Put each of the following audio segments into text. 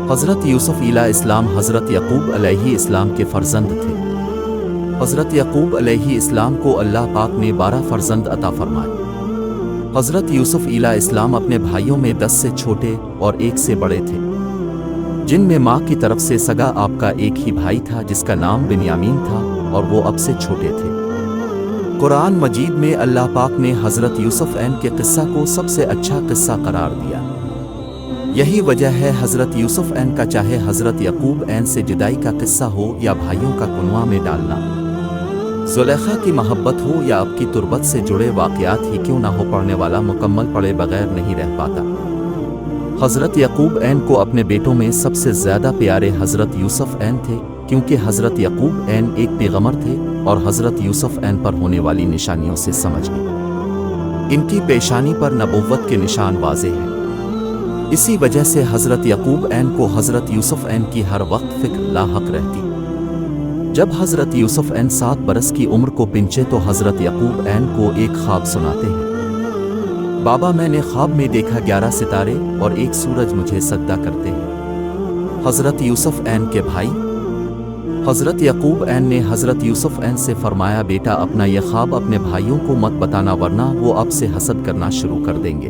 حضرت یوسف علیہ السلام حضرت یعقوب علیہ السلام کے فرزند تھے۔ حضرت یعقوب علیہ السلام کو اللہ پاک نے 12 فرزند عطا فرمائے۔ حضرت یوسف علیہ السلام اپنے بھائیوں میں 10 سے چھوٹے اور 1 سے بڑے تھے، جن میں ماں کی طرف سے سگا آپ کا ایک ہی بھائی تھا جس کا نام بنیامین تھا، اور وہ اب سے چھوٹے تھے۔ قرآن مجید میں اللہ پاک نے حضرت یوسف کے قصہ کو سب سے اچھا قصہ قرار دیا۔ یہی وجہ ہے حضرت یوسف کا چاہے حضرت یعقوب سے جدائی کا قصہ ہو یا بھائیوں کا کنواں میں ڈالنا، زلیخا کی محبت ہو یا اب کی تربت سے جڑے واقعات ہی کیوں نہ ہو، پڑھنے والا مکمل پڑھے بغیر نہیں رہ پاتا۔ حضرت یعقوب کو اپنے بیٹوں میں سب سے زیادہ پیارے حضرت یوسف تھے، کیونکہ حضرت یعقوب ایک پیغمبر تھے اور حضرت یوسف پر ہونے والی نشانیوں سے سمجھ گئے۔ ان کی پیشانی پر نبوت کے نشان واضح ہیں، اسی وجہ سے حضرت یعقوب کو حضرت یوسف کی ہر وقت فکر لاحق رہتی۔ جب حضرت یوسف 7 برس کی عمر کو پہنچے تو حضرت یعقوب کو ایک خواب سناتے ہیں۔ بابا، میں نے خواب میں دیکھا 11 ستارے اور ایک سورج مجھے سجدہ کرتے ہیں۔ حضرت یوسف کے بھائی حضرت یعقوب نے حضرت یوسف سے فرمایا، بیٹا اپنا یہ خواب اپنے بھائیوں کو مت بتانا ورنہ وہ اب سے حسد کرنا شروع کر دیں گے۔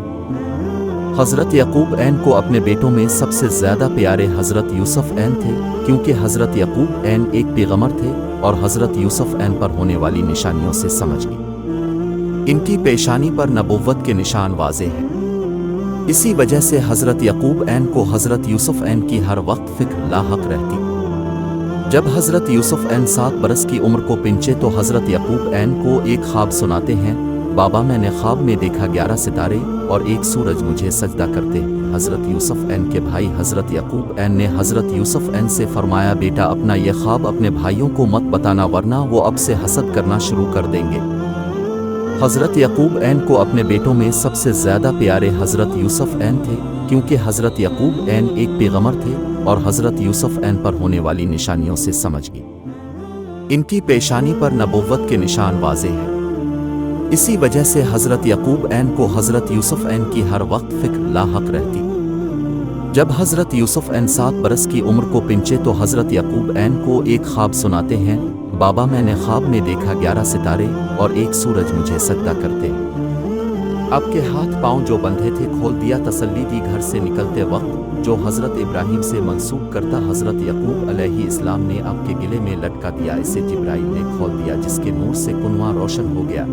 حضرت یعقوب کو اپنے بیٹوں میں سب سے زیادہ پیارے حضرت یوسف تھے، کیونکہ حضرت یعقوب ایک پیغمبر تھے اور حضرت یوسف پر ہونے والی نشانیوں سے سمجھ گئے۔ ان کی پیشانی پر نبوت کے نشان واضح ہیں، اسی وجہ سے حضرت یعقوب کو حضرت یوسف کی ہر وقت فکر لاحق رہتی۔ جب حضرت یوسف 7 برس کی عمر کو پہنچے تو حضرت یعقوب کو ایک خواب سناتے ہیں۔ بابا، میں نے خواب میں دیکھا 11 ستارے اور ایک سورج مجھے سجدہ کرتے۔ حضرت یوسف کے بھائی حضرت یعقوب نے حضرت یوسف سے فرمایا، بیٹا اپنا یہ خواب اپنے بھائیوں کو مت بتانا ورنہ وہ اب سے حسد کرنا شروع کر دیں گے۔ حضرت یعقوب کو اپنے بیٹوں میں سب سے زیادہ پیارے حضرت یوسف تھے، کیونکہ حضرت یعقوب ایک پیغمبر تھے اور حضرت یوسف پر ہونے والی نشانیوں سے سمجھ گئے۔ ان کی پیشانی پر نبوت کے نشان واضح ہیں، اسی وجہ سے حضرت یعقوب کو حضرت یوسف کی ہر وقت فکر لاحق رہتی۔ جب حضرت یوسف 7 برس کی عمر کو پہنچے تو حضرت یعقوب کو ایک خواب سناتے ہیں۔ بابا، میں نے خواب میں دیکھا 11 ستارے اور ایک سورج مجھے سجدہ کرتے۔ آپ کے ہاتھ پاؤں جو بندھے تھے کھول دیا، تسلی دی گھر سے نکلتے وقت جو حضرت ابراہیم سے منسوب کرتا حضرت یعقوب علیہ السلام نے آپ کے گلے میں لٹکا دیا، اسے جبرائیل نے کھول دیا جس کے نور سے کنواں روشن ہو گیا۔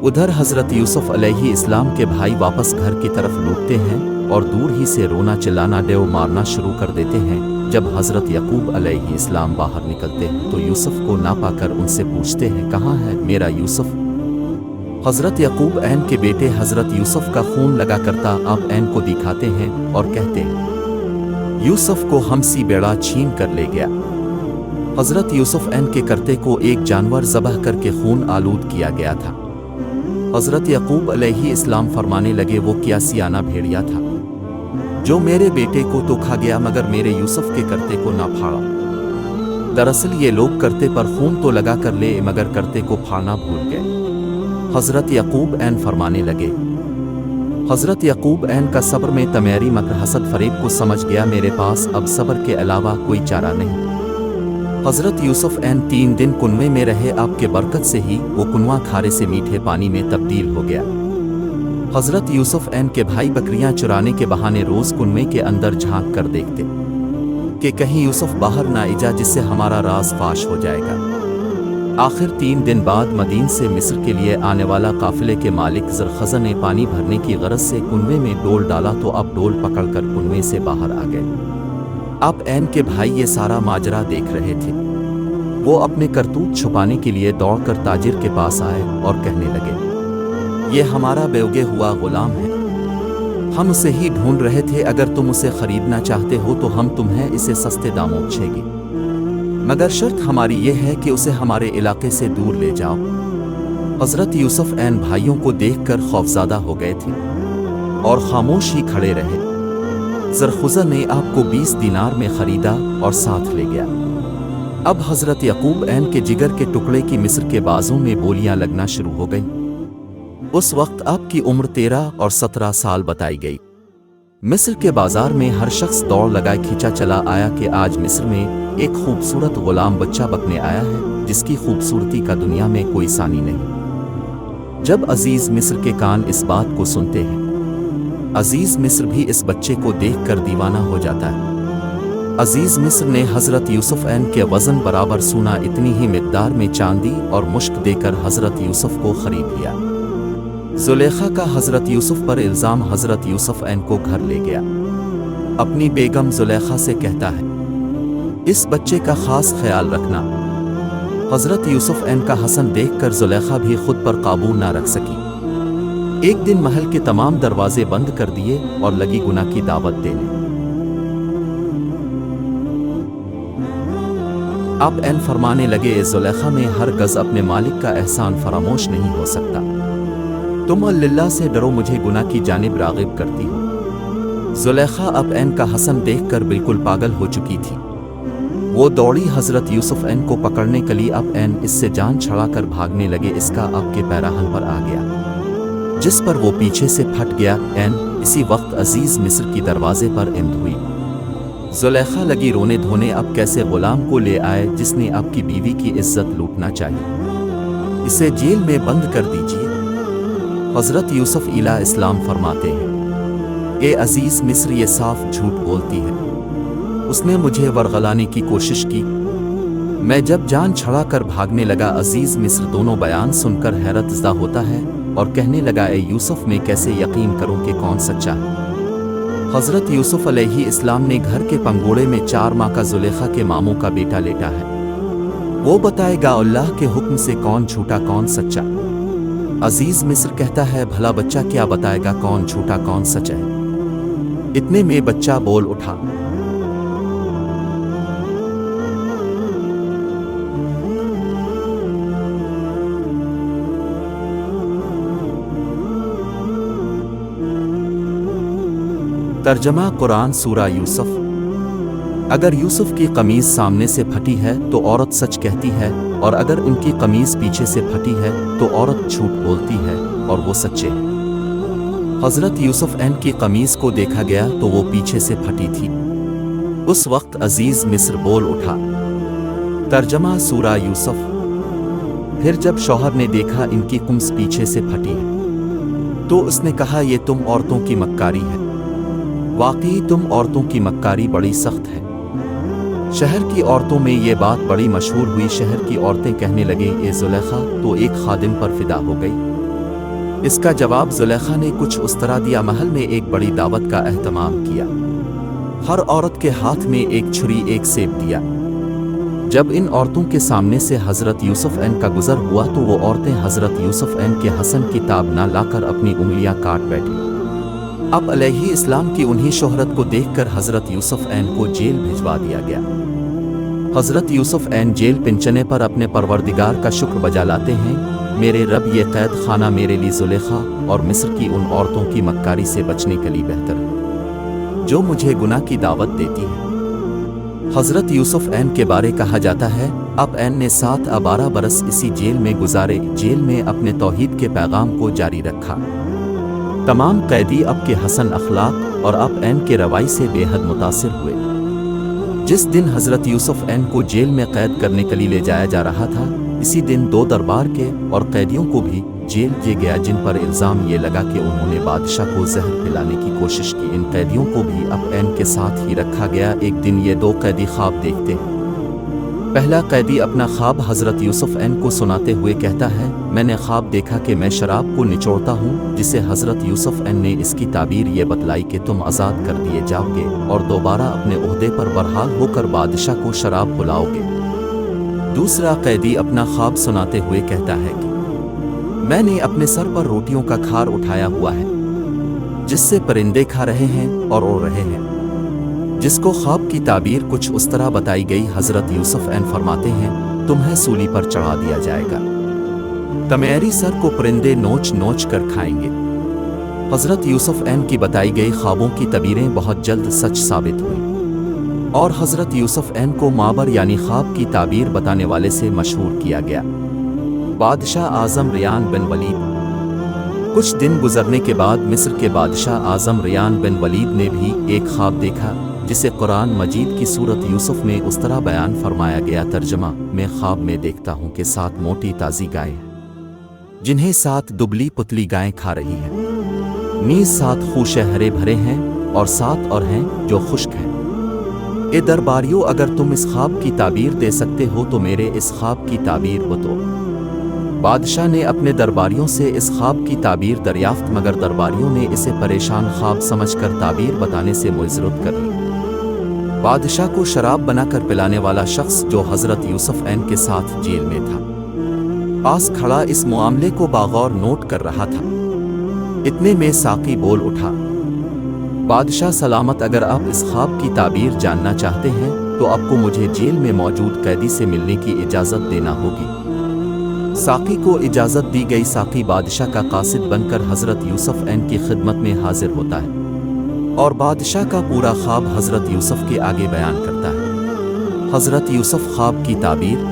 ادھر حضرت یوسف علیہ السلام کے بھائی واپس گھر کی طرف لوٹتے ہیں اور دور ہی سے رونا چلانا ڈیو مارنا شروع کر دیتے ہیں۔ جب حضرت یعقوب علیہ السلام باہر نکلتے ہیں تو یوسف کو نہ پا کر ان سے پوچھتے ہیں، کہاں ہے میرا یوسف؟ حضرت یعقوب کے بیٹے حضرت یوسف کا خون لگا کرتا آپ کو دکھاتے ہیں اور کہتے ہیں، یوسف کو ہمسی بیڑا چھین کر لے گیا۔ حضرت یوسف کے کرتے کو ایک جانور ذبح کر کے خون آلود کیا گیا تھا۔ حضرت یعقوب علیہ السلام فرمانے لگے، وہ کیا سیانہ بھیڑیا تھا جو میرے بیٹے کو تو کھا گیا مگر میرے یوسف کے کرتے کو نہ پھاڑا۔ دراصل یہ لوگ کرتے پر خون تو لگا کر لے مگر کرتے کو پھاڑنا بھول گئے۔ حضرت یعقوب فرمانے لگے، حضرت یعقوب کا صبر میں تمیری مکر حسد فریب کو سمجھ گیا، میرے پاس اب صبر کے علاوہ کوئی چارہ نہیں۔ حضرت یوسف 3 دن کنویں میں رہے، آپ کے برکت سے ہی وہ کنواں کھارے سے میٹھے پانی میں تبدیل ہو گیا۔ حضرت یوسف کے بھائی بکریاں چرانے کے بہانے روز کنویں کے اندر جھانک کر دیکھتے کہ کہیں یوسف باہر نہ آ جائے جس سے ہمارا راز فاش ہو جائے گا۔ آخر 3 دن بعد مدین سے مصر کے لیے آنے والا قافلے کے مالک زرخزہ نے پانی بھرنے کی غرض سے کنویں میں ڈول ڈالا تو اب ڈول پکڑ کر کنویں سے باہر آ گئے۔ اب کے بھائی یہ سارا ماجرا دیکھ رہے تھے۔ وہ اپنے کرتوت چھپانے کے لیے دوڑ کر تاجر کے پاس آئے اور کہنے لگے، یہ ہمارا بیوگے ہوا غلام ہے، ہم اسے ہی ڈھونڈ رہے تھے، اگر تم اسے خریدنا چاہتے ہو تو ہم تمہیں اسے سستے داموں چھے گے، مگر شرط ہماری یہ ہے کہ اسے ہمارے علاقے سے دور لے جاؤ۔ حضرت یوسف بھائیوں کو دیکھ کر خوفزدہ ہو گئے تھے اور خاموش ہی کھڑے رہے۔ زرخزہ نے آپ کو 20 دینار میں خریدا اور ساتھ لے گیا۔ اب حضرت یعقوب کے جگر کے ٹکڑے کی مصر کے بازوں میں بولیاں لگنا شروع ہو گئیں۔ اس وقت آپ کی عمر 13 اور 17 سال بتائی گئی۔ مصر کے بازار میں ہر شخص دوڑ لگائے کھینچا چلا آیا کہ آج مصر میں ایک خوبصورت غلام بچہ بکنے آیا ہے جس کی خوبصورتی کا دنیا میں کوئی ثانی نہیں۔ جب عزیز مصر کے کان اس بات کو سنتے ہیں، عزیز مصر بھی اس بچے کو دیکھ کر دیوانہ ہو جاتا ہے۔ عزیز مصر نے حضرت یوسف کے وزن برابر سونا اتنی ہی مقدار میں چاندی اور مشک دے کر حضرت یوسف کو خرید لیا۔ زلیخا کا حضرت یوسف پر الزام حضرت یوسف کو گھر لے گیا۔ اپنی بیگم زلیخا سے کہتا ہے، اس بچے کا خاص خیال رکھنا۔ حضرت یوسف کا حسن دیکھ کر زلیخا بھی خود پر قابو نہ رکھ سکی۔ ایک دن محل کے تمام دروازے بند کر دیے اور لگی گناہ کی دعوت دینے۔ اب فرمانے لگے، زلیخا میں ہر گز اپنے مالک کا احسان فراموش نہیں ہو سکتا۔ تم اللہ سے ڈرو، مجھے گناہ کی جانب راغب کرتی ہو۔ زلیخا اب کا حسن دیکھ کر بالکل پاگل ہو چکی تھی۔ وہ دوڑی حضرت یوسف کو پکڑنے کے لیے اب اس سے جان چھڑا کر بھاگنے لگے۔ اس کا اب کے پیراہن پر آ گیا جس پر وہ پیچھے سے پھٹ گیا۔ اسی وقت عزیز مصر کی دروازے پر ہوئی۔ زلیخا لگی رونے دھونے، اب کیسے غلام کو لے آئے جس نے اب کی بیوی کی عزت لوٹنا چاہیے، اسے جیل میں بند کر دیجیے۔ حضرت یوسف علیہ السلام فرماتے ہیں، اے عزیز مصر، یہ صاف جھوٹ بولتی ہے، اس نے مجھے ورغلانے کی کوشش کی، میں جب جان چھڑا کر بھاگنے لگا۔ عزیز مصر دونوں بیان سن کر حیرت زدہ ہوتا ہے اور کہنے لگا، اے یوسف، میں کیسے یقین کروں کہ کون سچا ہے؟ حضرت یوسف علیہ السلام نے گھر کے پنگوڑے میں 4 ماہ کا زلیخا کے ماموں کا بیٹا لیٹا ہے، وہ بتائے گا اللہ کے حکم سے کون جھوٹا کون سچا۔ عزیز مصر کہتا ہے، بھلا بچہ کیا بتائے گا کون جھوٹا کون سچا ہے؟ اتنے میں بچہ بول اٹھا، ترجمہ قرآن سورہ یوسف۔ اگر یوسف کی قمیض سامنے سے پھٹی ہے تو عورت سچ کہتی ہے، اور اگر ان کی قمیض پیچھے سے پھٹی ہے تو عورت جھوٹ بولتی ہے اور وہ سچے ہیں۔ حضرت یوسف کی قمیض کو دیکھا گیا تو وہ پیچھے سے پھٹی تھی۔ اس وقت عزیز مصر بول اٹھا۔ ترجمہ سورہ یوسف۔ پھر جب شوہر نے دیکھا ان کی قمیض پیچھے سے پھٹی ہے تو اس نے کہا، یہ تم عورتوں کی مکاری ہے، واقعی تم عورتوں کی مکاری بڑی سخت ہے۔ شہر کی عورتوں میں یہ بات بڑی مشہور ہوئی۔ شہر کی عورتیں کہنے لگیں، اے زلیخا تو ایک خادم پر فدا ہو گئی۔ اس کا جواب زلیخا نے کچھ اس طرح دیا، محل میں ایک بڑی دعوت کا اہتمام کیا، ہر عورت کے ہاتھ میں ایک چھری ایک سیب دیا۔ جب ان عورتوں کے سامنے سے حضرت یوسف کا گزر ہوا تو وہ عورتیں حضرت یوسف کے حسن کی تاب نہ لا کر اپنی انگلیاں کاٹ بیٹھی۔ اب علیہ السلام کی انہی شہرت کو دیکھ کر حضرت یوسف کو جیل بھجوا دیا گیا۔ حضرت یوسف جیل پنچنے پر اپنے پروردگار کا شکر بجا لاتے ہیں، میرے رب، یہ قید خانہ میرے لیے زلیخا اور مصر کی ان عورتوں کی مکاری سے بچنے کے لیے بہتر ہے جو مجھے گناہ کی دعوت دیتی ہے۔ حضرت یوسف کے بارے کہا جاتا ہے، اب نے 7 یا 12 برس اسی جیل میں گزارے، جیل میں اپنے توحید کے پیغام کو جاری رکھا۔ تمام قیدی اب کے حسن اخلاق اور اب کے روائی سے بے حد متاثر ہوئے۔ جس دن حضرت یوسف کو جیل میں قید کرنے کے لیے لے جایا جا رہا تھا، اسی دن 2 دربار کے اور قیدیوں کو بھی جیل دیا گیا، جن پر الزام یہ لگا کہ انہوں نے بادشاہ کو زہر پلانے کی کوشش کی۔ ان قیدیوں کو بھی اب کے ساتھ ہی رکھا گیا۔ ایک دن یہ 2 قیدی خواب دیکھتے ہیں۔ پہلا قیدی اپنا خواب حضرت یوسف کو سناتے ہوئے کہتا ہے، میں نے خواب دیکھا کہ میں شراب کو نچوڑتا ہوں، جسے حضرت یوسف نے اس کی تعبیر یہ بتلائی کہ تم آزاد کر دیے جاؤ گے اور دوبارہ اپنے عہدے پر برحال ہو کر بادشاہ کو شراب پلاؤ گے۔ دوسرا قیدی اپنا خواب سناتے ہوئے کہتا ہے کہ میں نے اپنے سر پر روٹیوں کا کھار اٹھایا ہوا ہے جس سے پرندے کھا رہے ہیں اور اڑ رہے ہیں، جس کو خواب کی تعبیر کچھ اس طرح بتائی گئی۔ حضرت یوسف فرماتے ہیں، تمہیں سولی پر چڑھا دیا جائے گا، تمہاری سر کو پرندے نوچ نوچ کر کھائیں گے۔ حضرت یوسف کی بتائی گئی خوابوں کی تعبیریں بہت جلد سچ ثابت ہوئیں اور حضرت یوسف کو مابر یعنی خواب کی تعبیر بتانے والے سے مشہور کیا گیا۔ بادشاہ اعظم ریان بن ولید کچھ دن گزرنے کے بعد مصر کے بادشاہ اعظم ریان بن ولید نے بھی ایک خواب دیکھا، جسے قرآن مجید کی سورت یوسف میں اس طرح بیان فرمایا گیا۔ ترجمہ: میں خواب میں دیکھتا ہوں کہ 7 موٹی تازی گائیں ہیں، جنہیں 7 دبلی پتلی گائیں کھا رہی ہیں، نیز 7 خوشے ہرے بھرے ہیں اور 7 اور ہیں جو خشک ہیں۔ اے درباریوں، اگر تم اس خواب کی تعبیر دے سکتے ہو تو میرے اس خواب کی تعبیر بتو۔ بادشاہ نے اپنے درباریوں سے اس خواب کی تعبیر دریافت، مگر درباریوں نے اسے پریشان خواب سمجھ کر تعبیر بتانے سے معذرت کر لی۔ بادشاہ کو شراب بنا کر پلانے والا شخص جو حضرت یوسف ع کے ساتھ جیل میں تھا، پاس کھڑا اس معاملے کو باغور نوٹ کر رہا تھا۔ اتنے میں ساقی بول اٹھا: بادشاہ سلامت، اگر آپ اس خواب کی تعبیر جاننا چاہتے ہیں تو آپ کو مجھے جیل میں موجود قیدی سے ملنے کی اجازت دینا ہوگی۔ ساقی کو اجازت دی گئی۔ ساقی بادشاہ کا قاصد بن کر حضرت یوسف ع کی خدمت میں حاضر ہوتا ہے اور بادشاہ کا پورا خواب حضرت یوسف کے آگے بیان کرتا ہے۔ حضرت یوسف خواب کی تعبیر: